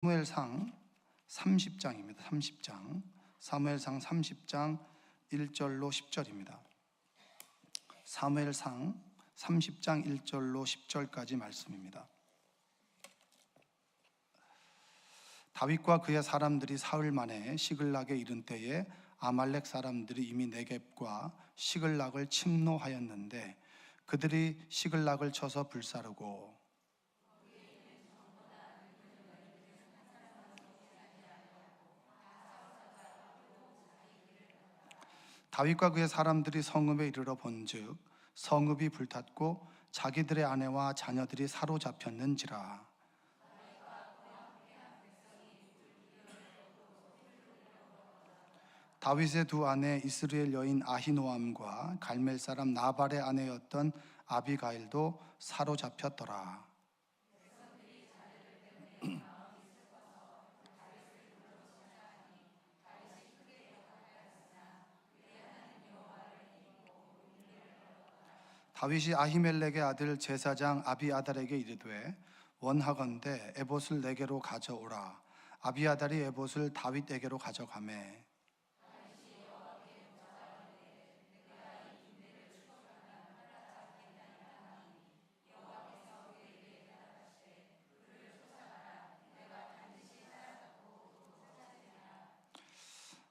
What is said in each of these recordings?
사무엘상 30장입니다. 30장. 사무엘상 30장 1절로 10절입니다. 사무엘상 30장 1절로 10절까지 말씀입니다. 다윗과 그의 사람들이 사흘 만에 시글락에 이른 때에 아말렉 사람들이 이미 네겝과 시글락을 침노하였는데 그들이 시글락을 쳐서 불사르고 다윗과 그의 사람들이 성읍에 이르러 본즉 성읍이 불탔고 자기들의 아내와 자녀들이 사로잡혔는지라. 다윗의 두 아내 이스라엘 여인 아히노암과 갈멜 사람 나발의 아내였던 아비가일도 사로잡혔더라. 다윗이 아히멜렉의 아들 제사장 아비아달에게 이르되 원하건대 에봇을 내게로 가져오라. 아비아달이 에봇을 다윗에게로 가져가매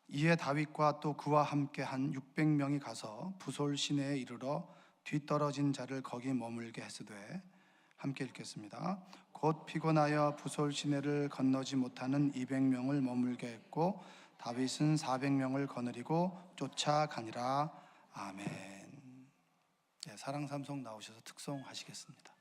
이에 다윗과 또 그와 함께 한 600명이 가서 부솔 시내에 이르러 뒤떨어진 자를 거기 머물게 했으되, 함께 읽겠습니다. 곧 피곤하여 부솔 시내를 건너지 못하는 200명을 머물게 했고 다윗은 400명을 거느리고 쫓아가니라. 아멘. 네, 사랑 삼송 나오셔서 특송하시겠습니다.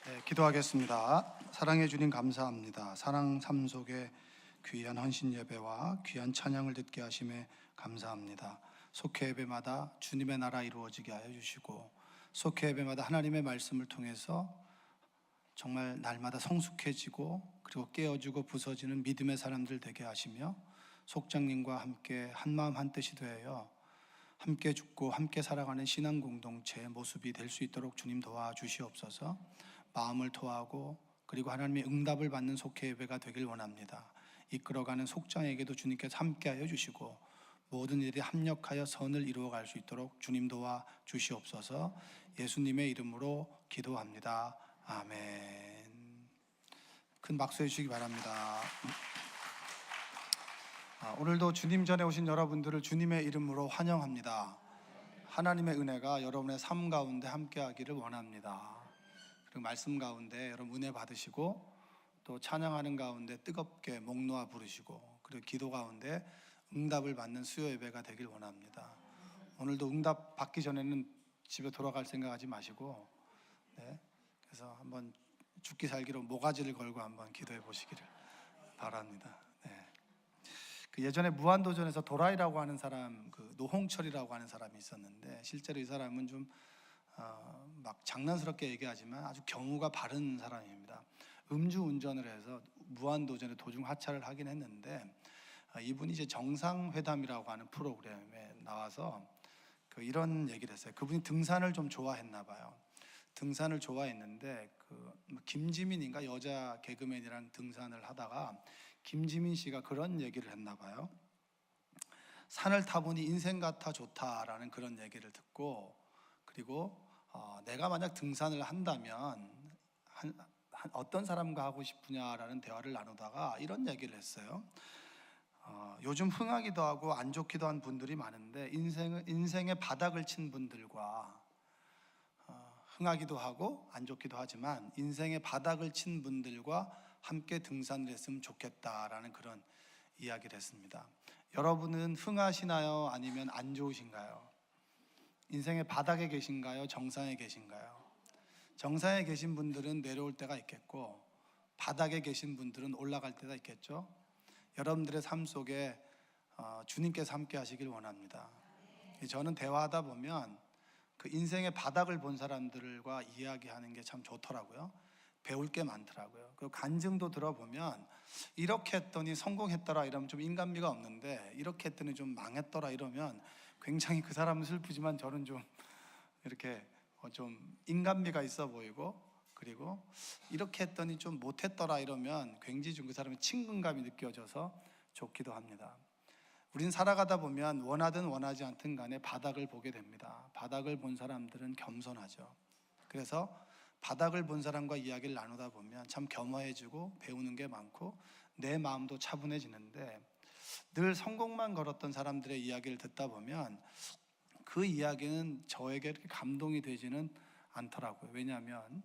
네, 기도하겠습니다. 사랑해 주님 감사합니다. 사랑 삶 속에 귀한 헌신 예배와 귀한 찬양을 듣게 하심에 감사합니다. 속회 예배마다 주님의 나라 이루어지게 하여 주시고 속회 예배마다 하나님의 말씀을 통해서 정말 날마다 성숙해지고 그리고 깨어지고 부서지는 믿음의 사람들 되게 하시며 속장님과 함께 한마음 한뜻이 되어 함께 죽고 함께 살아가는 신앙 공동체의 모습이 될 수 있도록 주님 도와주시옵소서. 마음을 토하고 그리고 하나님의 응답을 받는 속회 예배가 되길 원합니다. 이끌어가는 속장에게도 주님께서 함께하여 주시고 모든 일이 합력하여 선을 이루어갈 수 있도록 주님 도와주시옵소서. 예수님의 이름으로 기도합니다. 아멘. 큰 박수 해주시기 바랍니다. 오늘도 주님 전에 오신 여러분들을 주님의 이름으로 환영합니다. 하나님의 은혜가 여러분의 삶 가운데 함께하기를 원합니다. 그리고 말씀 가운데 여러분 은혜 받으시고 또 찬양하는 가운데 뜨겁게 목 놓아 부르시고 그리고 기도 가운데 응답을 받는 수요 예배가 되길 원합니다. 오늘도 응답 받기 전에는 집에 돌아갈 생각하지 마시고 그래서 한번 죽기 살기로 모가지를 걸고 한번 기도해 보시기를 바랍니다. 그 예전에 무한도전에서 도라이라고 하는 사람, 그 노홍철이라고 하는 사람이 있었는데 실제로 이 사람은 좀 막 장난스럽게 얘기하지만 아주 경우가 바른 사람입니다. 음주운전을 해서 무한도전에 도중 하차를 하긴 했는데 이분이 이제 정상회담이라고 하는 프로그램에 나와서 이런 얘기를 했어요. 그분이 등산을 좀 좋아했나 봐요. 등산을 좋아했는데 김지민인가 여자 개그맨이랑 등산을 하다가 김지민 씨가 그런 얘기를 했나 봐요. 산을 타보니 인생 같아 좋다라는 그런 얘기를 듣고 그리고 내가 만약 등산을 한다면 어떤 사람과 하고 싶으냐라는 대화를 나누다가 이런 얘기를 했어요. 요즘 흥하기도 하고 안 좋기도 한 분들이 많은데 인생의 바닥을 친 분들과 흥하기도 하고 안 좋기도 하지만 인생의 바닥을 친 분들과 함께 등산을 했으면 좋겠다라는 그런 이야기를 했습니다. 여러분은 흥하시나요? 아니면 안 좋으신가요? 인생의 바닥에 계신가요? 정상에 계신가요? 정상에 계신 분들은 내려올 때가 있겠고 바닥에 계신 분들은 올라갈 때가 있겠죠. 여러분들의 삶 속에 주님께서 함께 하시길 원합니다. 저는 대화하다 보면 그 인생의 바닥을 본 사람들과 이야기하는 게 참 좋더라고요. 배울 게 많더라고요. 그 간증도 들어보면 이렇게 했더니 성공했더라 이러면 좀 인간미가 없는데 이렇게 했더니 좀 망했더라 이러면 굉장히 그 사람은 슬프지만 저는 좀 이렇게 좀 인간미가 있어 보이고 그리고 이렇게 했더니 좀 못했더라 이러면 굉장히 좀 그 사람의 친근감이 느껴져서 좋기도 합니다. 우린 살아가다 보면 원하든 원하지 않든 간에 바닥을 보게 됩니다. 바닥을 본 사람들은 겸손하죠. 그래서 바닥을 본 사람과 이야기를 나누다 보면 참 겸허해지고 배우는 게 많고 내 마음도 차분해지는데 늘 성공만 걸었던 사람들의 이야기를 듣다 보면 그 이야기는 저에게 이렇게 감동이 되지는 않더라고요. 왜냐하면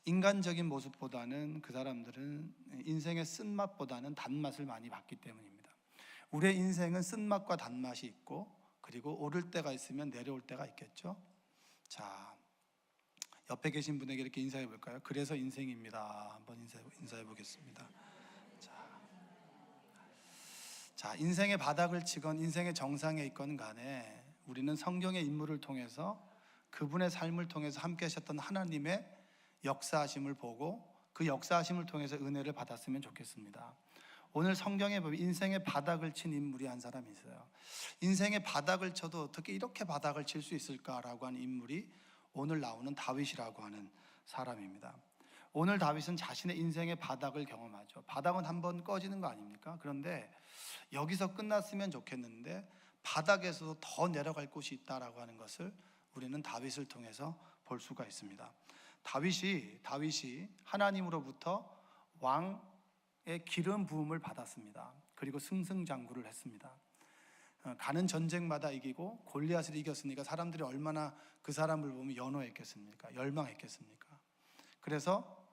인간적인 모습보다는 그 사람들은 인생의 쓴맛보다는 단맛을 많이 봤기 때문입니다. 우리의 인생은 쓴맛과 단맛이 있고 그리고 오를 때가 있으면 내려올 때가 있겠죠. 자, 옆에 계신 분에게 이렇게 인사해 볼까요? 그래서 인생입니다. 한번 인사해 보겠습니다. 자, 인생의 바닥을 치건 인생의 정상에 있건 간에 우리는 성경의 인물을 통해서 그분의 삶을 통해서 함께 하셨던 하나님의 역사하심을 보고 그 역사하심을 통해서 은혜를 받았으면 좋겠습니다. 오늘 성경에 보면 인생의 바닥을 친 인물이 한 사람이 있어요. 인생의 바닥을 쳐도 어떻게 이렇게 바닥을 칠 수 있을까라고 하는 인물이 오늘 나오는 다윗이라고 하는 사람입니다. 오늘 다윗은 자신의 인생의 바닥을 경험하죠. 바닥은 한번 꺼지는 거 아닙니까? 그런데 여기서 끝났으면 좋겠는데 바닥에서도 더 내려갈 곳이 있다라고 하는 것을 우리는 다윗을 통해서 볼 수가 있습니다. 다윗이 하나님으로부터 왕의 기름 부음을 받았습니다. 그리고 승승장구를 했습니다. 가는 전쟁마다 이기고 골리앗을 이겼으니까 사람들이 얼마나 그 사람을 보면 연호했겠습니까? 열망했겠습니까? 그래서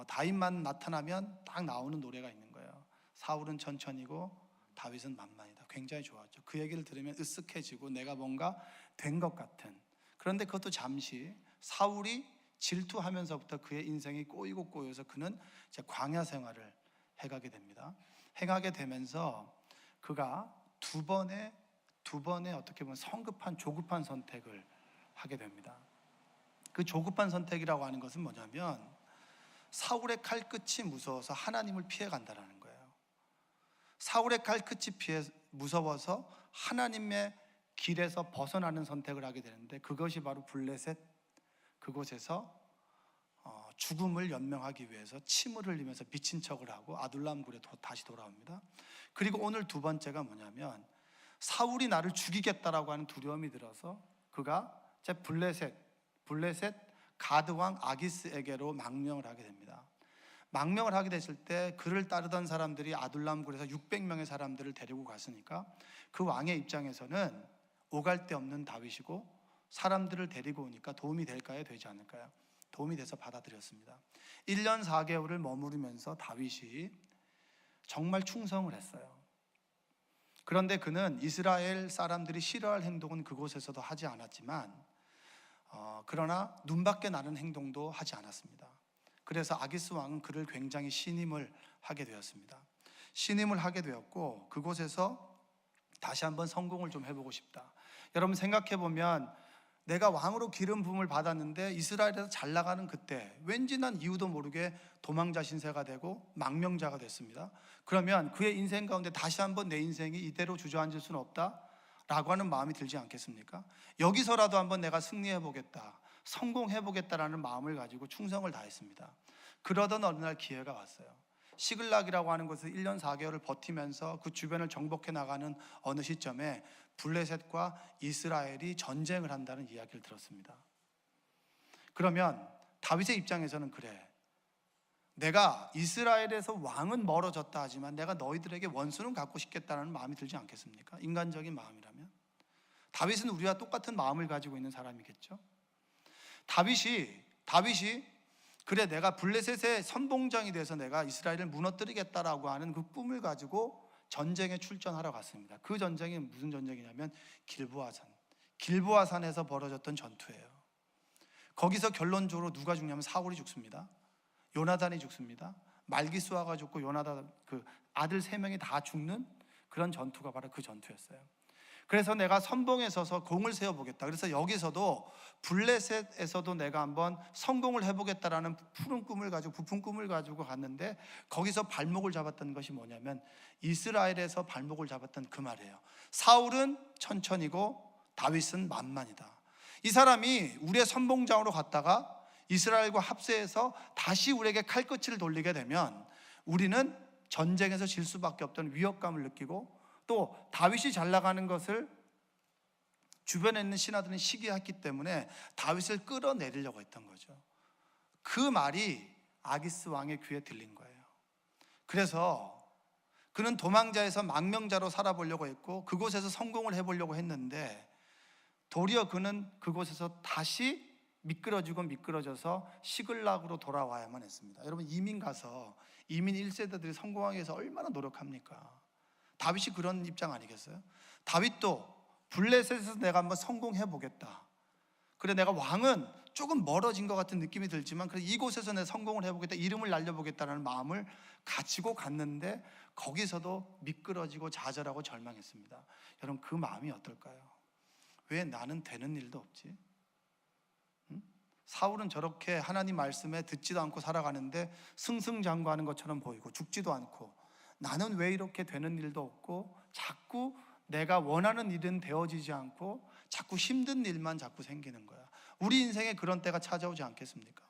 다윗만 나타나면 딱 나오는 노래가 있는 거예요. 사울은 천천히고 다윗은 만만이다. 굉장히 좋았죠. 그 얘기를 들으면 으쓱해지고 내가 뭔가 된 것 같은. 그런데 그것도 잠시 사울이 질투하면서부터 그의 인생이 꼬여서 그는 이제 광야 생활을 해가게 됩니다. 행하게 되면서 그가 두 번의 어떻게 보면 성급한 조급한 선택을 하게 됩니다. 그 조급한 선택이라고 하는 것은 뭐냐면 사울의 칼끝이 무서워서 하나님을 피해 간다라는 거예요. 사울의 칼끝이 무서워서 하나님의 길에서 벗어나는 선택을 하게 되는데, 그것이 바로 블레셋, 그곳에서 죽음을 연명하기 위해서 침을 흘리면서 미친 척을 하고 아둘람 굴에 다시 돌아옵니다. 그리고 오늘 두 번째가 뭐냐면, 사울이 나를 죽이겠다라고 하는 두려움이 들어서 그가 제 블레셋 가드왕 아기스에게로 망명을 하게 됩니다. 망명을 하게 됐을 때 그를 따르던 사람들이 아둘람 굴에서 600명의 사람들을 데리고 갔으니까 그 왕의 입장에서는 오갈 데 없는 다윗이고 사람들을 데리고 오니까 도움이 될까요? 되지 않을까요? 도움이 돼서 받아들였습니다. 1년 4개월을 머무르면서 다윗이 정말 충성을 했어요. 그런데 그는 이스라엘 사람들이 싫어할 행동은 그곳에서도 하지 않았지만 그러나 눈밖에 나는 행동도 하지 않았습니다. 그래서 아기스 왕은 그를 굉장히 신임을 하게 되었습니다. 신임을 하게 되었고, 그곳에서 다시 한번 성공을 좀 해보고 싶다. 여러분 생각해 보면, 내가 왕으로 기름 부음을 받았는데 이스라엘에서 잘 나가는 그때 왠지 난 이유도 모르게 도망자 신세가 되고 망명자가 됐습니다. 그러면 그의 인생 가운데 다시 한번 내 인생이 이대로 주저앉을 수는 없다 라고 하는 마음이 들지 않겠습니까? 여기서라도 한번 내가 승리해 보겠다, 성공해 보겠다라는 마음을 가지고 충성을 다했습니다. 그러던 어느 날 기회가 왔어요. 시글락이라고 하는 곳에서 1년 4개월을 버티면서 그 주변을 정복해 나가는 어느 시점에 블레셋과 이스라엘이 전쟁을 한다는 이야기를 들었습니다. 그러면 다윗의 입장에서는, 그래, 내가 이스라엘에서 왕은 멀어졌다 하지만 내가 너희들에게 원수는 갖고 싶겠다는 마음이 들지 않겠습니까? 인간적인 마음이라면. 다윗은 우리와 똑같은 마음을 가지고 있는 사람이겠죠. 다윗이 그래, 내가 블레셋의 선봉장이 돼서 내가 이스라엘을 무너뜨리겠다라고 하는 그 꿈을 가지고 전쟁에 출전하러 갔습니다. 그 전쟁이 무슨 전쟁이냐면 길보아산에서 벌어졌던 전투예요. 거기서 결론적으로 누가 죽냐면 사울이 죽습니다. 요나단이 죽습니다. 말기수아가 죽고 요나단 그 아들 3명이 다 죽는 그런 전투가 바로 그 전투였어요. 그래서 내가 선봉에 서서 공을 세워보겠다. 그래서 여기서도 블레셋에서도 내가 한번 성공을 해보겠다라는 푸른 꿈을 가지고, 부푼 꿈을 가지고 갔는데, 거기서 발목을 잡았던 것이 뭐냐면 이스라엘에서 발목을 잡았던 그 말이에요. 사울은 천천히고 다윗은 만만이다. 이 사람이 우리의 선봉장으로 갔다가 이스라엘과 합세해서 다시 우리에게 칼끝을 돌리게 되면 우리는 전쟁에서 질 수밖에 없던 위협감을 느끼고, 또 다윗이 잘 나가는 것을 주변에 있는 신하들은 시기했기 때문에 다윗을 끌어내리려고 했던 거죠. 그 말이 아기스 왕의 귀에 들린 거예요. 그래서 그는 도망자에서 망명자로 살아보려고 했고 그곳에서 성공을 해보려고 했는데, 도리어 그는 그곳에서 다시 미끄러져서 시글락으로 돌아와야만 했습니다. 여러분, 이민 1세대들이 성공하기 위해서 얼마나 노력합니까? 다윗이 그런 입장 아니겠어요? 다윗도 블레셋에서 내가 한번 성공해 보겠다, 그래 내가 왕은 조금 멀어진 것 같은 느낌이 들지만 그래 이곳에서 내가 성공을 해보겠다, 이름을 날려보겠다는 마음을 가지고 갔는데 거기서도 미끄러지고 좌절하고 절망했습니다. 여러분, 그 마음이 어떨까요? 왜 나는 되는 일도 없지? 사울은 저렇게 하나님 말씀에 듣지도 않고 살아가는데 승승장구하는 것처럼 보이고 죽지도 않고, 나는 왜 이렇게 되는 일도 없고 자꾸 내가 원하는 일은 되어지지 않고 자꾸 힘든 일만 자꾸 생기는 거야. 우리 인생에 그런 때가 찾아오지 않겠습니까?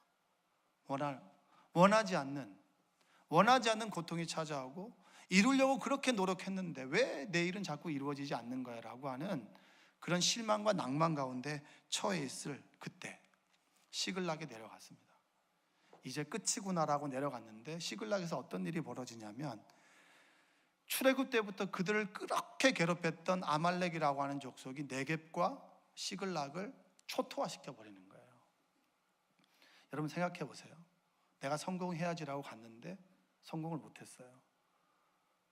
원하지 않는 고통이 찾아오고, 이루려고 그렇게 노력했는데 왜 내 일은 자꾸 이루어지지 않는 거야 라고 하는 그런 실망과 낭만 가운데 처해 있을 그때 시글락에 내려갔습니다. 이제 끝이구나라고 내려갔는데, 시글락에서 어떤 일이 벌어지냐면, 출애굽 때부터 그들을 그렇게 괴롭혔던 아말렉이라고 하는 족속이 네겝과 시글락을 초토화시켜 버리는 거예요. 여러분 생각해 보세요. 내가 성공해야지라고 갔는데 성공을 못했어요.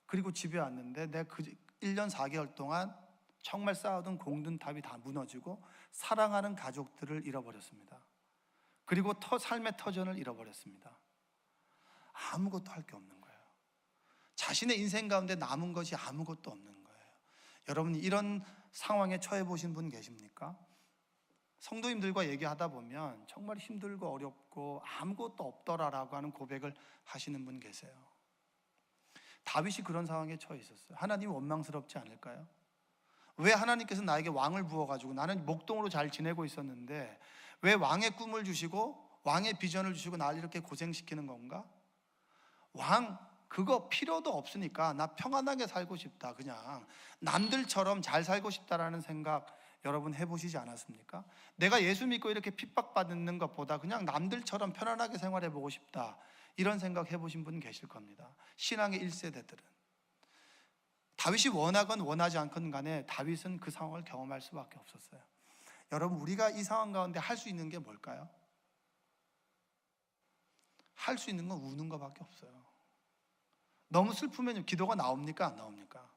그리고 집에 왔는데 내가 그 1년 4개월 동안 정말 쌓아둔 공든탑이 다 무너지고 사랑하는 가족들을 잃어버렸습니다. 그리고 삶의 터전을 잃어버렸습니다. 아무것도 할 게 없는 거예요. 자신의 인생 가운데 남은 것이 아무것도 없는 거예요. 여러분, 이런 상황에 처해 보신 분 계십니까? 성도님들과 얘기하다 보면 정말 힘들고 어렵고 아무것도 없더라라고 하는 고백을 하시는 분 계세요. 다윗이 그런 상황에 처해 있었어요. 하나님 원망스럽지 않을까요? 왜 하나님께서 나에게 왕을 부어가지고 나는 목동으로 잘 지내고 있었는데 왜 왕의 꿈을 주시고 왕의 비전을 주시고 나를 이렇게 고생시키는 건가? 왕 그거 필요도 없으니까 나 평안하게 살고 싶다, 그냥 남들처럼 잘 살고 싶다라는 생각 여러분 해보시지 않았습니까? 내가 예수 믿고 이렇게 핍박받는 것보다 그냥 남들처럼 편안하게 생활해보고 싶다, 이런 생각 해보신 분 계실 겁니다. 신앙의 1세대들은 다윗이 원하건 원하지 않건 간에 다윗은 그 상황을 경험할 수밖에 없었어요. 여러분, 우리가 이 상황 가운데 할 수 있는 게 뭘까요? 할 수 있는 건 우는 것밖에 없어요. 너무 슬프면 기도가 나옵니까? 안 나옵니까?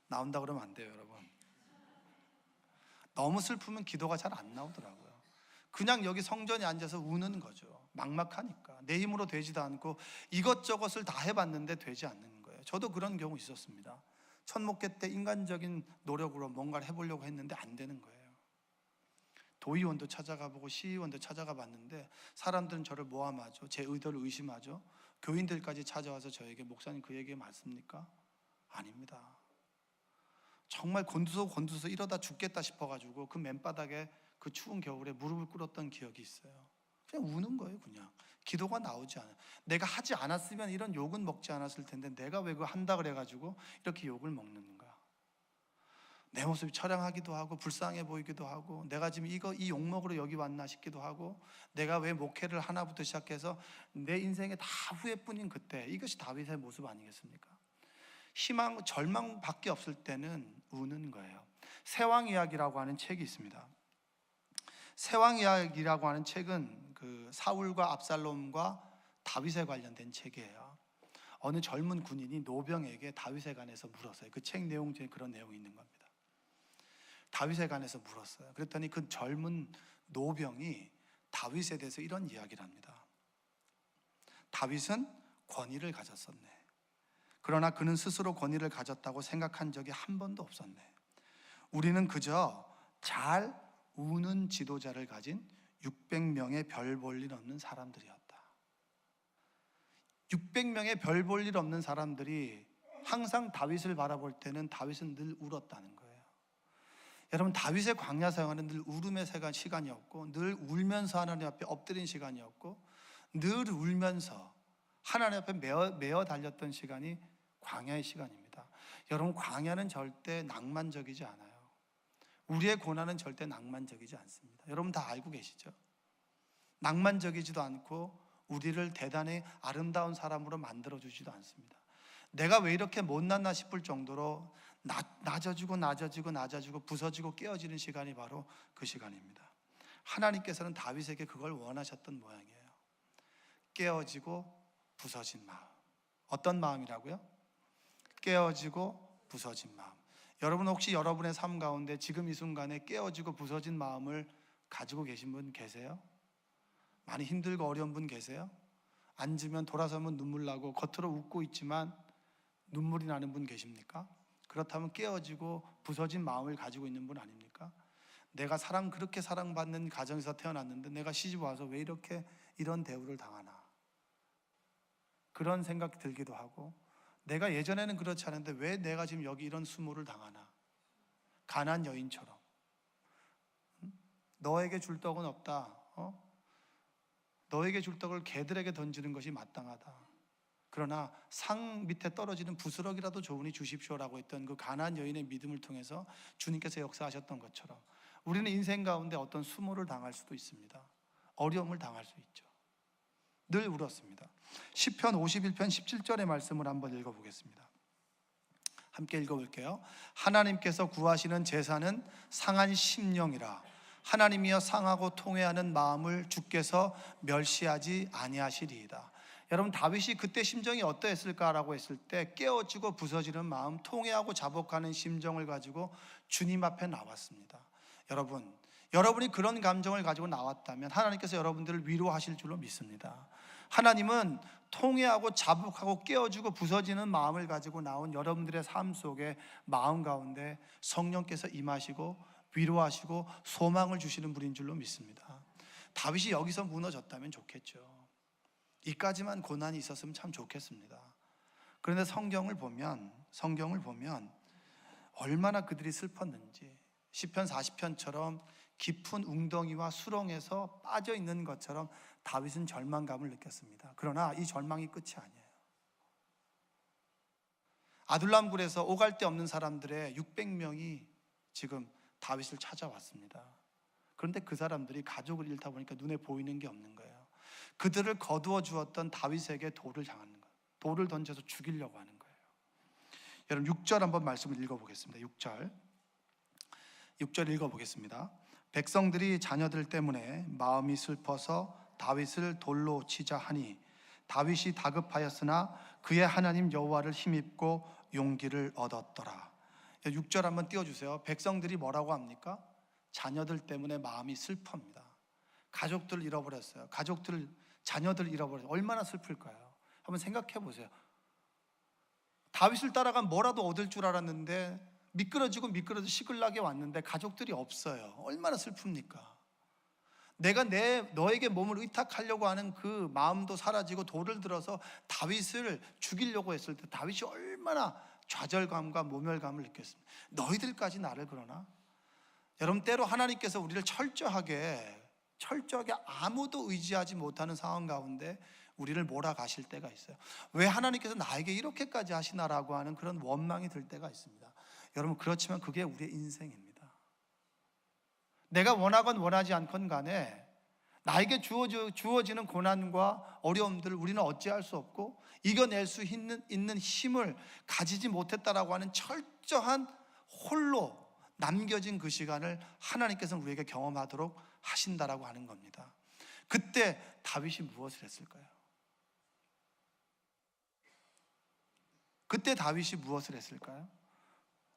나온다 그러면 안 돼요, 여러분. 너무 슬프면 기도가 잘 안 나오더라고요. 그냥 여기 성전에 앉아서 우는 거죠. 막막하니까 내 힘으로 되지도 않고 이것저것을 다 해봤는데 되지 않는 거예요. 저도 그런 경우 있었습니다. 첫 목회 때 인간적인 노력으로 뭔가를 해보려고 했는데 안 되는 거예요. 도의원도 찾아가보고 시의원도 찾아가 봤는데 사람들은 저를 모함하죠. 제 의도를 의심하죠. 교인들까지 찾아와서 저에게 목사님 그 얘기 맞습니까? 아닙니다. 정말 곤두서 이러다 죽겠다 싶어가지고 그 맨바닥에 그 추운 겨울에 무릎을 꿇었던 기억이 있어요. 그냥 우는 거예요. 그냥 기도가 나오지 않아요. 내가 하지 않았으면 이런 욕은 먹지 않았을 텐데 내가 왜 그거 한다 그래가지고 이렇게 욕을 먹는가. 내 모습이 처량하기도 하고 불쌍해 보이기도 하고 내가 지금 이 욕먹으러 여기 왔나 싶기도 하고 내가 왜 목회를 하나부터 시작해서 내 인생에 다 후회뿐인 그때, 이것이 다윗의 모습 아니겠습니까? 희망, 절망밖에 없을 때는 우는 거예요. 세왕 이야기라고 하는 책이 있습니다. 세왕 이야기라고 하는 책은 그 사울과 압살롬과 다윗에 관련된 책이에요. 어느 젊은 군인이 노병에게 다윗에 관해서 물었어요. 그 책 내용 중에 그런 내용이 있는 겁니다. 다윗에 관해서 물었어요. 그랬더니 그 젊은 노병이 다윗에 대해서 이런 이야기를 합니다. 다윗은 권위를 가졌었네. 그러나 그는 스스로 권위를 가졌다고 생각한 적이 한 번도 없었네. 우리는 그저 잘 우는 지도자를 가진 600명의 별 볼 일 없는 사람들이었다. 600명의 별 볼 일 없는 사람들이 항상 다윗을 바라볼 때는 다윗은 늘 울었다는 거예요. 여러분, 다윗의 광야 생활은 늘 울음의 시간이었고 늘 울면서 하나님 앞에 엎드린 시간이었고 늘 울면서 하나님 앞에 매어 달렸던 시간이 광야의 시간입니다. 여러분, 광야는 절대 낭만적이지 않아요. 우리의 고난은 절대 낭만적이지 않습니다. 여러분 다 알고 계시죠? 낭만적이지도 않고 우리를 대단히 아름다운 사람으로 만들어주지도 않습니다. 내가 왜 이렇게 못났나 싶을 정도로 낮아지고 부서지고 깨어지는 시간이 바로 그 시간입니다. 하나님께서는 다윗에게 그걸 원하셨던 모양이에요. 깨어지고 부서진 마음. 어떤 마음이라고요? 깨어지고 부서진 마음. 여러분, 혹시 여러분의 삶 가운데 지금 이 순간에 깨어지고 부서진 마음을 가지고 계신 분 계세요? 많이 힘들고 어려운 분 계세요? 앉으면 돌아서면 눈물 나고 겉으로 웃고 있지만 눈물이 나는 분 계십니까? 그렇다면 깨어지고 부서진 마음을 가지고 있는 분 아닙니까? 내가 그렇게 사랑받는 가정에서 태어났는데 내가 시집 와서 왜 이런 대우를 당하나, 그런 생각이 들기도 하고, 내가 예전에는 그렇지 않은데 왜 내가 지금 여기 이런 수모를 당하나, 가난 여인처럼. 너에게 줄 떡은 없다. 너에게 줄 떡을 개들에게 던지는 것이 마땅하다. 그러나 상 밑에 떨어지는 부스러기라도 좋으니 주십시오라고 했던 그 가난 여인의 믿음을 통해서 주님께서 역사하셨던 것처럼 우리는 인생 가운데 어떤 수모를 당할 수도 있습니다. 어려움을 당할 수 있죠. 늘 울었습니다. 시편 51편 17절의 말씀을 한번 읽어보겠습니다. 함께 읽어볼게요. 하나님께서 구하시는 제사는 상한 심령이라. 하나님이여 상하고 통회하는 마음을 주께서 멸시하지 아니하시리이다. 여러분, 다윗이 그때 심정이 어떠했을까라고 했을 때 깨어지고 부서지는 마음, 통회하고 자복하는 심정을 가지고 주님 앞에 나왔습니다. 여러분이 그런 감정을 가지고 나왔다면 하나님께서 여러분들을 위로하실 줄로 믿습니다. 하나님은 통회하고 자복하고 깨어지고 부서지는 마음을 가지고 나온 여러분들의 삶 속에 마음 가운데 성령께서 임하시고 위로하시고 소망을 주시는 분인 줄로 믿습니다. 다윗이 여기서 무너졌다면 좋겠죠. 이까지만 고난이 있었으면 참 좋겠습니다. 그런데 성경을 보면 얼마나 그들이 슬펐는지, 시편 40편처럼 깊은 웅덩이와 수렁에서 빠져 있는 것처럼 다윗은 절망감을 느꼈습니다. 그러나 이 절망이 끝이 아니에요. 아둘람 굴에서 오갈 데 없는 사람들의 600명이 지금 다윗을 찾아왔습니다. 그런데 그 사람들이 가족을 잃다 보니까 눈에 보이는 게 없는 거예요. 그들을 거두어 주었던 다윗에게 돌을 향하는 거예요. 돌을 던져서 죽이려고 하는 거예요. 여러분 6절 한번 말씀을 읽어보겠습니다. 6절 읽어보겠습니다. 백성들이 자녀들 때문에 마음이 슬퍼서 다윗을 돌로 치자 하니 다윗이 다급하였으나 그의 하나님 여호와를 힘입고 용기를 얻었더라. 6절 한번 띄워주세요. 백성들이 뭐라고 합니까? 자녀들 때문에 마음이 슬픕니다. 가족들을 잃어버렸어요. 자녀들 잃어버렸어요. 얼마나 슬플까요? 한번 생각해 보세요. 다윗을 따라가면 뭐라도 얻을 줄 알았는데 미끄러지고 시끌나게 왔는데 가족들이 없어요. 얼마나 슬픕니까? 내가 너에게 몸을 의탁하려고 하는 그 마음도 사라지고 돌을 들어서 다윗을 죽이려고 했을 때 다윗이 얼마나 좌절감과 모멸감을 느꼈습니다. 너희들까지 나를 그러나? 여러분, 때로 하나님께서 우리를 철저하게 아무도 의지하지 못하는 상황 가운데 우리를 몰아가실 때가 있어요. 왜 하나님께서 나에게 이렇게까지 하시나라고 하는 그런 원망이 들 때가 있습니다. 여러분, 그렇지만 그게 우리의 인생입니다. 내가 원하건 원하지 않건 간에 나에게 주어지는 고난과 어려움들을 우리는 어찌할 수 없고 이겨낼 수 있는 힘을 가지지 못했다라고 하는 철저한 홀로 남겨진 그 시간을 하나님께서는 우리에게 경험하도록 하신다라고 하는 겁니다. 그때 다윗이 무엇을 했을까요?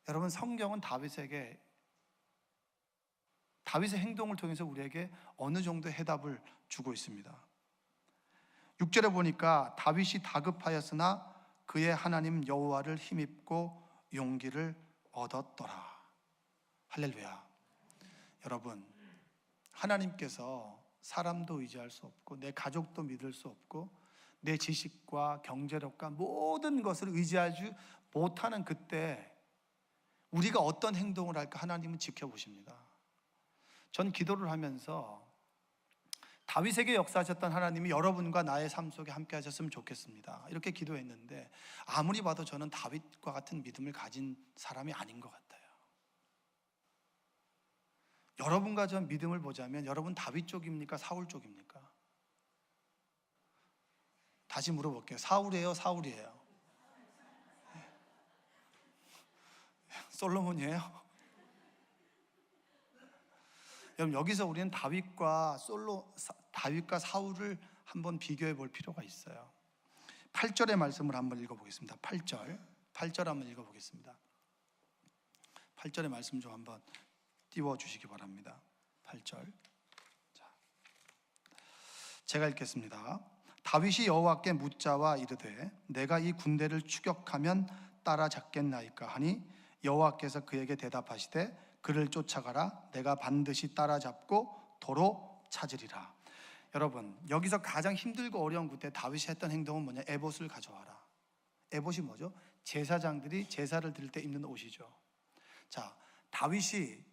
여러분, 성경은 다윗의 행동을 통해서 우리에게 어느 정도의 해답을 주고 있습니다. 6절에 보니까 다윗이 다급하였으나 그의 하나님 여호와를 힘입고 용기를 얻었더라. 할렐루야. 여러분, 하나님께서 사람도 의지할 수 없고 내 가족도 믿을 수 없고 내 지식과 경제력과 모든 것을 의지하지 못하는 그때 우리가 어떤 행동을 할까 하나님은 지켜보십니다. 전 기도를 하면서 다윗에게 역사하셨던 하나님이 여러분과 나의 삶 속에 함께 하셨으면 좋겠습니다. 이렇게 기도했는데 아무리 봐도 저는 다윗과 같은 믿음을 가진 사람이 아닌 것 같아요. 여러분과 저 믿음을 보자면 여러분 다윗 쪽입니까? 사울 쪽입니까? 다시 물어볼게요. 사울이에요? 솔로몬이에요? 여러분, 여기서 우리는 다윗과 사울을 한번 비교해 볼 필요가 있어요. 8절의 말씀을 한번 읽어보겠습니다. 8절 한번 읽어보겠습니다. 8절의 말씀 좀 한번 띄워주시기 바랍니다. 8절. 제가 읽겠습니다. 다윗이 여호와께 묻자와 이르되 내가 이 군대를 추격하면 따라잡겠나이까 하니 여호와께서 그에게 대답하시되 그를 쫓아가라. 내가 반드시 따라잡고 도로 찾으리라. 여러분, 여기서 가장 힘들고 어려운 그때 다윗이 했던 행동은 뭐냐? 에봇을 가져와라. 에봇이 뭐죠? 제사장들이 제사를 드릴 때 입는 옷이죠. 자, 다윗이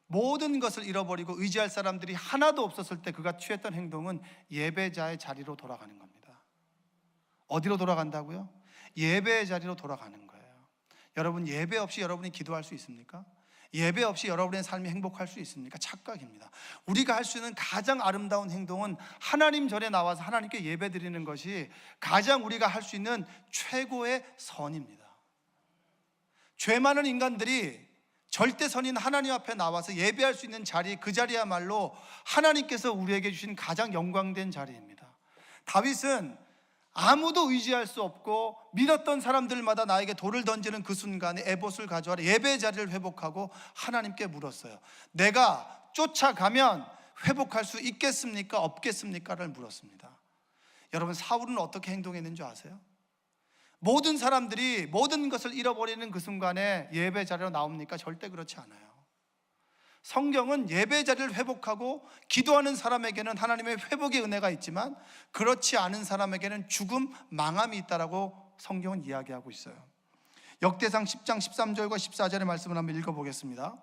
모든 것을 잃어버리고 의지할 사람들이 하나도 없었을 때 그가 취했던 행동은 예배자의 자리로 돌아가는 겁니다. 어디로 돌아간다고요? 예배의 자리로 돌아가는 거예요. 여러분, 예배 없이 여러분이 기도할 수 있습니까? 예배 없이 여러분의 삶이 행복할 수 있습니까? 착각입니다. 우리가 할 수 있는 가장 아름다운 행동은 하나님 전에 나와서 하나님께 예배 드리는 것이 가장 우리가 할 수 있는 최고의 선입니다. 죄 많은 인간들이 절대선인 하나님 앞에 나와서 예배할 수 있는 자리, 그 자리야말로 하나님께서 우리에게 주신 가장 영광된 자리입니다. 다윗은 아무도 의지할 수 없고 믿었던 사람들마다 나에게 돌을 던지는 그 순간에 에봇을 가져와라. 예배의 자리를 회복하고 하나님께 물었어요. 내가 쫓아가면 회복할 수 있겠습니까? 없겠습니까?를 물었습니다. 여러분, 사울은 어떻게 행동했는지 아세요? 모든 사람들이 모든 것을 잃어버리는 그 순간에 예배 자리로 나옵니까? 절대 그렇지 않아요. 성경은 예배 자리를 회복하고 기도하는 사람에게는 하나님의 회복의 은혜가 있지만 그렇지 않은 사람에게는 죽음, 망함이 있다라고 성경은 이야기하고 있어요. 역대상 10장 13절과 14절의 말씀을 한번 읽어보겠습니다.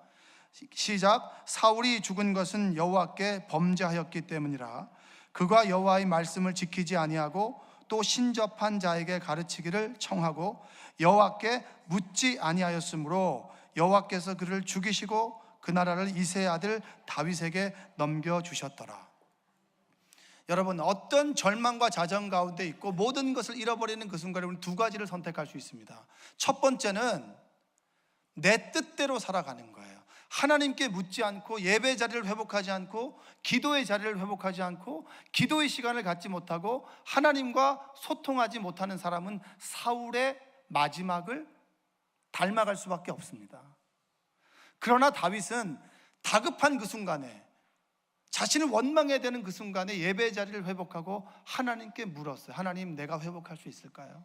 시작. 사울이 죽은 것은 여호와께 범죄하였기 때문이라. 그가 여호와의 말씀을 지키지 아니하고 또 신접한 자에게 가르치기를 청하고 여호와께 묻지 아니하였으므로 여호와께서 그를 죽이시고 그 나라를 이새의 아들 다윗에게 넘겨주셨더라. 여러분, 어떤 절망과 좌절 가운데 있고 모든 것을 잃어버리는 그 순간에 우리는 두 가지를 선택할 수 있습니다. 첫 번째는 내 뜻대로 살아가는 거예요. 하나님께 묻지 않고 예배 자리를 회복하지 않고 기도의 자리를 회복하지 않고 기도의 시간을 갖지 못하고 하나님과 소통하지 못하는 사람은 사울의 마지막을 닮아갈 수밖에 없습니다. 그러나 다윗은 다급한 그 순간에, 자신을 원망해야 되는 그 순간에 예배 자리를 회복하고 하나님께 물었어요. 하나님, 내가 회복할 수 있을까요?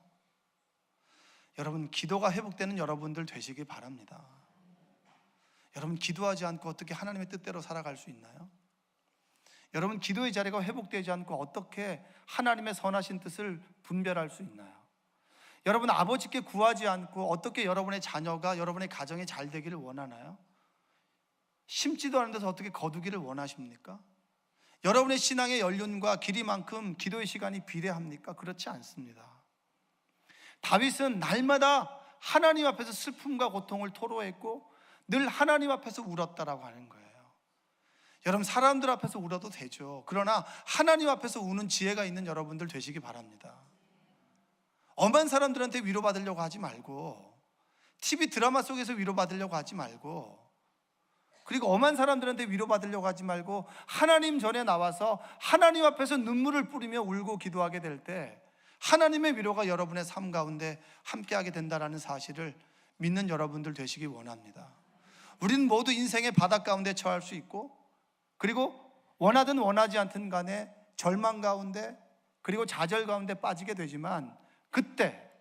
여러분, 기도가 회복되는 여러분들 되시기 바랍니다. 여러분, 기도하지 않고 어떻게 하나님의 뜻대로 살아갈 수 있나요? 여러분, 기도의 자리가 회복되지 않고 어떻게 하나님의 선하신 뜻을 분별할 수 있나요? 여러분, 아버지께 구하지 않고 어떻게 여러분의 자녀가 여러분의 가정이 잘 되기를 원하나요? 심지도 않은 데서 어떻게 거두기를 원하십니까? 여러분의 신앙의 연륜과 길이만큼 기도의 시간이 비례합니까? 그렇지 않습니다. 다윗은 날마다 하나님 앞에서 슬픔과 고통을 토로했고 늘 하나님 앞에서 울었다라고 하는 거예요. 여러분, 사람들 앞에서 울어도 되죠. 그러나 하나님 앞에서 우는 지혜가 있는 여러분들 되시기 바랍니다. 엄한 사람들한테 위로받으려고 하지 말고, TV 드라마 속에서 위로받으려고 하지 말고, 그리고 엄한 사람들한테 위로받으려고 하지 말고 하나님 전에 나와서 하나님 앞에서 눈물을 뿌리며 울고 기도하게 될 때 하나님의 위로가 여러분의 삶 가운데 함께하게 된다는 사실을 믿는 여러분들 되시기 원합니다. 우리는 모두 인생의 바닥 가운데 처할 수 있고, 그리고 원하든 원하지 않든 간에 절망 가운데 그리고 좌절 가운데 빠지게 되지만, 그때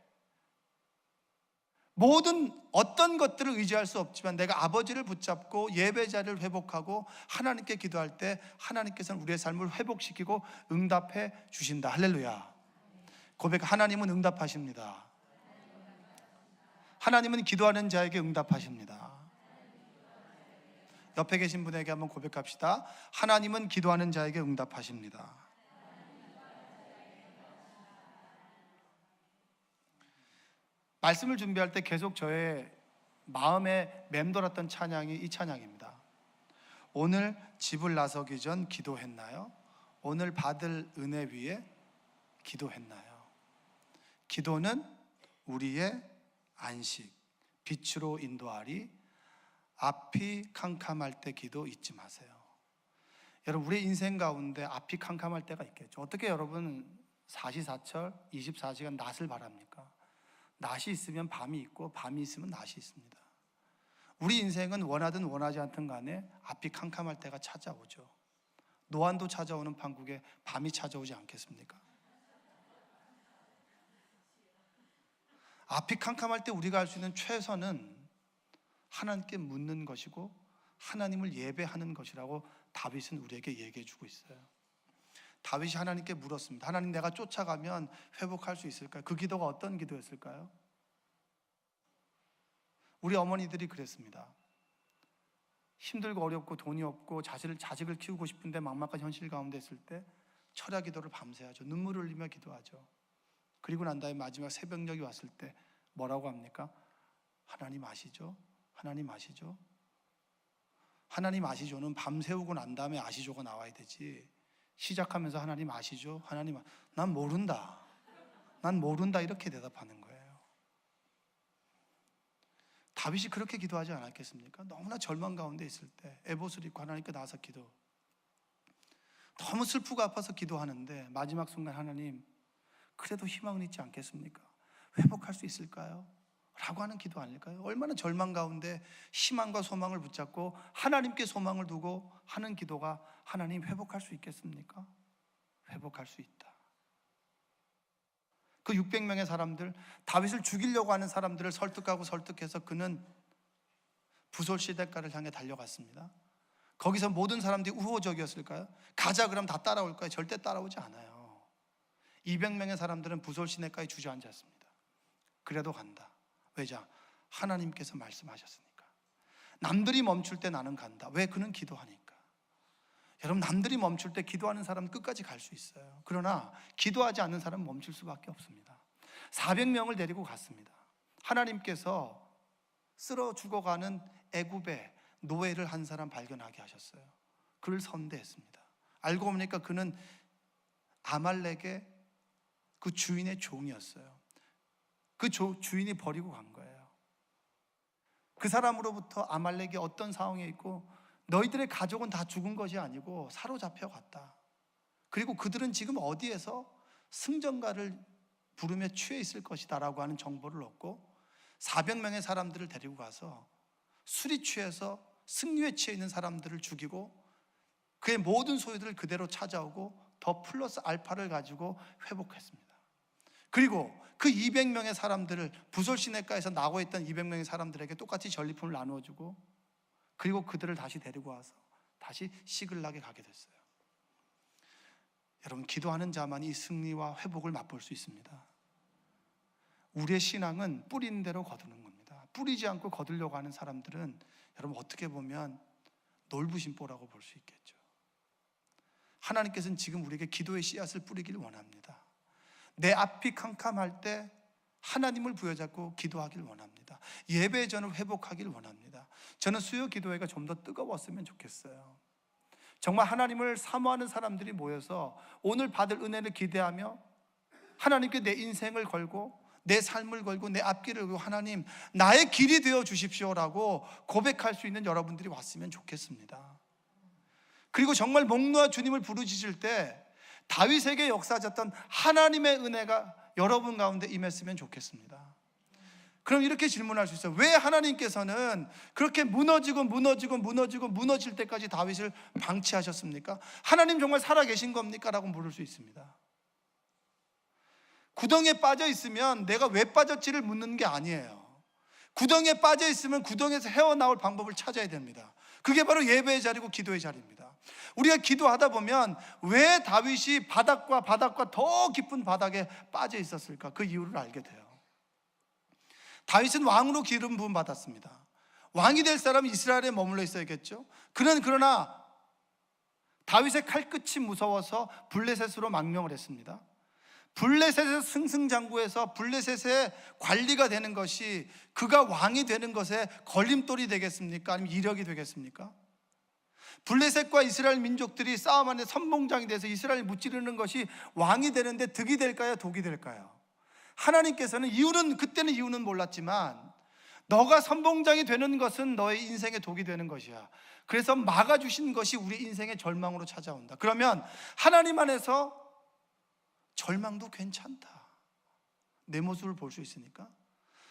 모든 어떤 것들을 의지할 수 없지만 내가 아버지를 붙잡고 예배 자리를 회복하고 하나님께 기도할 때 하나님께서는 우리의 삶을 회복시키고 응답해 주신다. 할렐루야. 고백. 하나님은 응답하십니다. 하나님은 기도하는 자에게 응답하십니다. 옆에 계신 분에게 한번 고백합시다. 하나님은 기도하는 자에게 응답하십니다. 말씀을 준비할 때 계속 저의 마음에 맴돌았던 찬양이 이 찬양입니다. 오늘 집을 나서기 전 기도했나요? 오늘 받을 은혜 위에 기도했나요? 기도는 우리의 안식, 빛으로 인도하리. 앞이 캄캄할 때 기도 잊지 마세요. 여러분, 우리 인생 가운데 앞이 캄캄할 때가 있겠죠. 어떻게 여러분 사시사철 24시간 낮을 바랍니까? 낮이 있으면 밤이 있고 밤이 있으면 낮이 있습니다. 우리 인생은 원하든 원하지 않든 간에 앞이 캄캄할 때가 찾아오죠. 노안도 찾아오는 판국에 밤이 찾아오지 않겠습니까? 앞이 캄캄할 때 우리가 할 수 있는 최선은 하나님께 묻는 것이고 하나님을 예배하는 것이라고 다윗은 우리에게 얘기해 주고 있어요. 다윗이 하나님께 물었습니다. 하나님, 내가 쫓아가면 회복할 수 있을까요? 그 기도가 어떤 기도였을까요? 우리 어머니들이 그랬습니다. 힘들고 어렵고 돈이 없고 자식을 키우고 싶은데 막막한 현실 가운데 있을 때 철야 기도를 밤새 하죠. 눈물을 흘리며 기도하죠. 그리고 난 다음에 마지막 새벽녘이 왔을 때 뭐라고 합니까? 하나님 아시죠? 하나님 아시죠? 하나님 아시죠는 밤새우고 난 다음에 아시죠가 나와야 되지, 시작하면서 하나님 아시죠? 난 모른다. 난 모른다. 이렇게 대답하는 거예요. 다윗이 그렇게 기도하지 않았겠습니까? 너무나 절망 가운데 있을 때 에봇을 입고 하나님께 나와서 기도, 너무 슬프고 아파서 기도하는데 마지막 순간 하나님, 그래도 희망은 있지 않겠습니까? 회복할 수 있을까요? 라고 하는 기도 아닐까요? 얼마나 절망 가운데 희망과 소망을 붙잡고 하나님께 소망을 두고 하는 기도가 하나님 회복할 수 있겠습니까? 회복할 수 있다. 그 600명의 사람들, 다윗을 죽이려고 하는 사람들을 설득해서 그는 부솔 시대가를 향해 달려갔습니다. 거기서 모든 사람들이 우호적이었을까요? 가자 그럼 다 따라올까요? 절대 따라오지 않아요. 200명의 사람들은 부솔 시내가에 주저앉았습니다. 그래도 간다. 왜냐? 하나님께서 말씀하셨으니까. 남들이 멈출 때 나는 간다. 왜? 그는 기도하니까. 여러분, 남들이 멈출 때 기도하는 사람은 끝까지 갈 수 있어요. 그러나 기도하지 않는 사람은 멈출 수밖에 없습니다. 400명을 데리고 갔습니다. 하나님께서 쓰러 죽어가는 애굽의 노예를 한 사람 발견하게 하셨어요. 그를 선대했습니다. 알고 보니까 그는 아말렉의 그 주인의 종이었어요. 그 주인이 버리고 간 거예요. 그 사람으로부터 아말렉이 어떤 상황에 있고 너희들의 가족은 다 죽은 것이 아니고 사로잡혀 갔다. 그리고 그들은 지금 어디에서 승전가를 부르며 취해 있을 것이다 라고 하는 정보를 얻고 400명의 사람들을 데리고 가서 술이 취해서 승류에 취해 있는 사람들을 죽이고 그의 모든 소유들을 그대로 찾아오고 더 플러스 알파를 가지고 회복했습니다. 그리고 그 200명의 사람들을 부솔 시내가에서 나고 있던 200명의 사람들에게 똑같이 전리품을 나누어주고 그리고 그들을 다시 데리고 와서 다시 시글락에 가게 됐어요. 여러분, 기도하는 자만이 이 승리와 회복을 맛볼 수 있습니다. 우리의 신앙은 뿌리는 대로 거두는 겁니다. 뿌리지 않고 거두려고 하는 사람들은 여러분 어떻게 보면 놀부심보라고 볼 수 있겠죠. 하나님께서는 지금 우리에게 기도의 씨앗을 뿌리길 원합니다. 내 앞이 캄캄할 때 하나님을 부여잡고 기도하길 원합니다. 예배의 전을 회복하길 원합니다. 저는 수요 기도회가 좀 더 뜨거웠으면 좋겠어요. 정말 하나님을 사모하는 사람들이 모여서 오늘 받을 은혜를 기대하며 하나님께 내 인생을 걸고 내 삶을 걸고 내 앞길을 걸고 하나님 나의 길이 되어 주십시오라고 고백할 수 있는 여러분들이 왔으면 좋겠습니다. 그리고 정말 목 놓아 주님을 부르짖을 때 다윗에게 역사하셨던 하나님의 은혜가 여러분 가운데 임했으면 좋겠습니다. 그럼 이렇게 질문할 수 있어요. 왜 하나님께서는 그렇게 무너질 때까지 다윗을 방치하셨습니까? 하나님 정말 살아계신 겁니까? 라고 물을 수 있습니다. 구덩이에 빠져 있으면 내가 왜 빠졌지를 묻는 게 아니에요. 구덩이에 빠져 있으면 구덩이에서 헤어나올 방법을 찾아야 됩니다. 그게 바로 예배의 자리고 기도의 자리입니다. 우리가 기도하다 보면 왜 다윗이 바닥과 더 깊은 바닥에 빠져 있었을까? 그 이유를 알게 돼요. 다윗은 왕으로 기름 부음 받았습니다. 왕이 될 사람은 이스라엘에 머물러 있어야겠죠. 그러나 다윗의 칼끝이 무서워서 블레셋으로 망명을 했습니다. 블레셋의 승승장구에서 블레셋의 관리가 되는 것이 그가 왕이 되는 것에 걸림돌이 되겠습니까? 아니면 이력이 되겠습니까? 블레셋과 이스라엘 민족들이 싸움 안에 선봉장이 돼서 이스라엘을 무찌르는 것이 왕이 되는데 득이 될까요? 독이 될까요? 하나님께서는 그때는 이유는 몰랐지만 너가 선봉장이 되는 것은 너의 인생의 독이 되는 것이야. 그래서 막아주신 것이 우리 인생의 절망으로 찾아온다. 그러면 하나님 안에서 절망도 괜찮다. 내 모습을 볼 수 있으니까,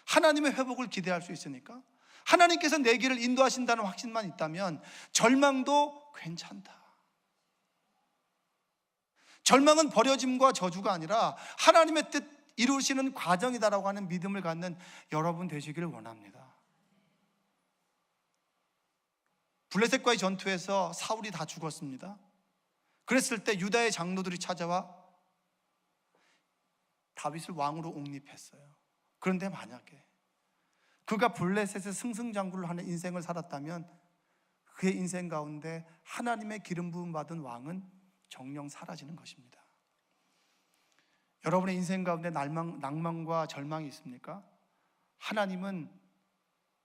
하나님의 회복을 기대할 수 있으니까, 하나님께서 내 길을 인도하신다는 확신만 있다면 절망도 괜찮다. 절망은 버려짐과 저주가 아니라 하나님의 뜻 이루시는 과정이다라고 하는 믿음을 갖는 여러분 되시기를 원합니다. 블레셋과의 전투에서 사울이 다 죽었습니다. 그랬을 때 유다의 장로들이 찾아와 다윗을 왕으로 옹립했어요. 그런데 만약에 그가 블레셋의 승승장구를 하는 인생을 살았다면 그의 인생 가운데 하나님의 기름 부음 받은 왕은 정령 사라지는 것입니다. 여러분의 인생 가운데 낭만과 절망이 있습니까? 하나님은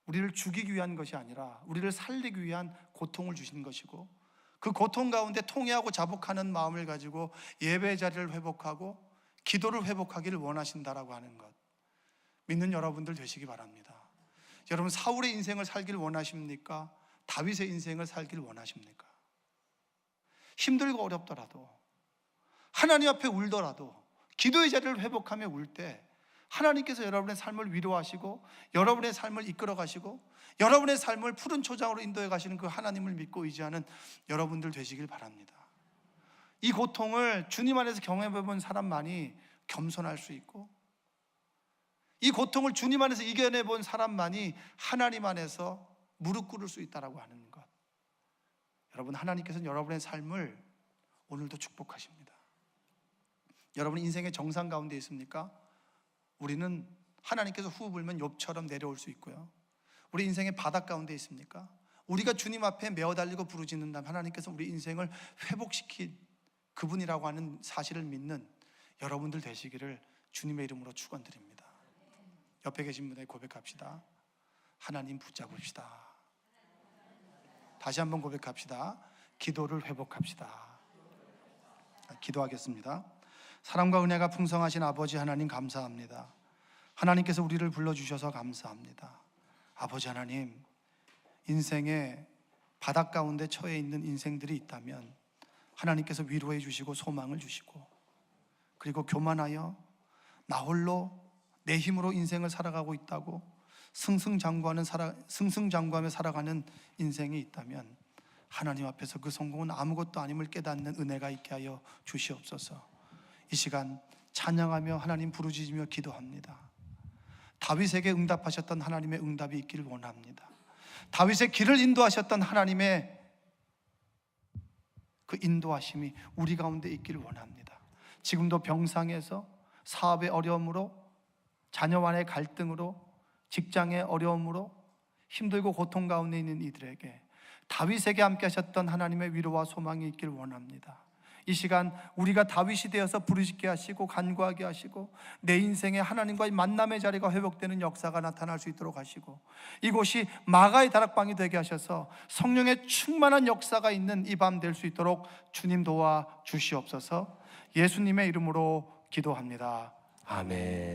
우리를 죽이기 위한 것이 아니라 우리를 살리기 위한 고통을 주신 것이고, 그 고통 가운데 통회하고 자복하는 마음을 가지고 예배의 자리를 회복하고 기도를 회복하기를 원하신다라고 하는 것, 믿는 여러분들 되시기 바랍니다. 여러분, 사울의 인생을 살길 원하십니까? 다윗의 인생을 살길 원하십니까? 힘들고 어렵더라도, 하나님 앞에 울더라도 기도의 자리를 회복하며 울 때 하나님께서 여러분의 삶을 위로하시고 여러분의 삶을 이끌어 가시고 여러분의 삶을 푸른 초장으로 인도해 가시는 그 하나님을 믿고 의지하는 여러분들 되시길 바랍니다. 이 고통을 주님 안에서 경험해 본 사람만이 겸손할 수 있고, 이 고통을 주님 안에서 이겨내 본 사람만이 하나님 안에서 무릎 꿇을 수 있다라고 하는 것, 여러분, 하나님께서는 여러분의 삶을 오늘도 축복하십니다. 여러분 인생의 정상 가운데 있습니까? 우리는 하나님께서 후 불면 욥처럼 내려올 수 있고요. 우리 인생의 바닥 가운데 있습니까? 우리가 주님 앞에 메어 달리고 부르짖는다면 하나님께서 우리 인생을 회복시킨 그분이라고 하는 사실을 믿는 여러분들 되시기를 주님의 이름으로 축원드립니다. 옆에 계신 분에게 고백합시다. 하나님 붙잡읍시다. 다시 한번 고백합시다. 기도를 회복합시다. 기도하겠습니다. 사랑과 은혜가 풍성하신 아버지 하나님 감사합니다. 하나님께서 우리를 불러주셔서 감사합니다. 아버지 하나님, 인생의 바닥 가운데 처해 있는 인생들이 있다면 하나님께서 위로해 주시고 소망을 주시고, 그리고 교만하여 나 홀로 내 힘으로 인생을 살아가고 있다고 승승장구하며 살아가는 인생이 있다면 하나님 앞에서 그 성공은 아무것도 아님을 깨닫는 은혜가 있게 하여 주시옵소서. 이 시간 찬양하며 하나님 부르짖으며 기도합니다. 다윗에게 응답하셨던 하나님의 응답이 있기를 원합니다. 다윗의 길을 인도하셨던 하나님의 그 인도하심이 우리 가운데 있기를 원합니다. 지금도 병상에서 사업의 어려움으로, 자녀와의 갈등으로, 직장의 어려움으로 힘들고 고통 가운데 있는 이들에게 다윗에게 함께 하셨던 하나님의 위로와 소망이 있기를 원합니다. 이 시간 우리가 다윗이 되어서 부르짖게 하시고 간구하게 하시고 내 인생에 하나님과의 만남의 자리가 회복되는 역사가 나타날 수 있도록 하시고, 이곳이 마가의 다락방이 되게 하셔서 성령의 충만한 역사가 있는 이 밤 될 수 있도록 주님 도와 주시옵소서. 예수님의 이름으로 기도합니다. 아멘.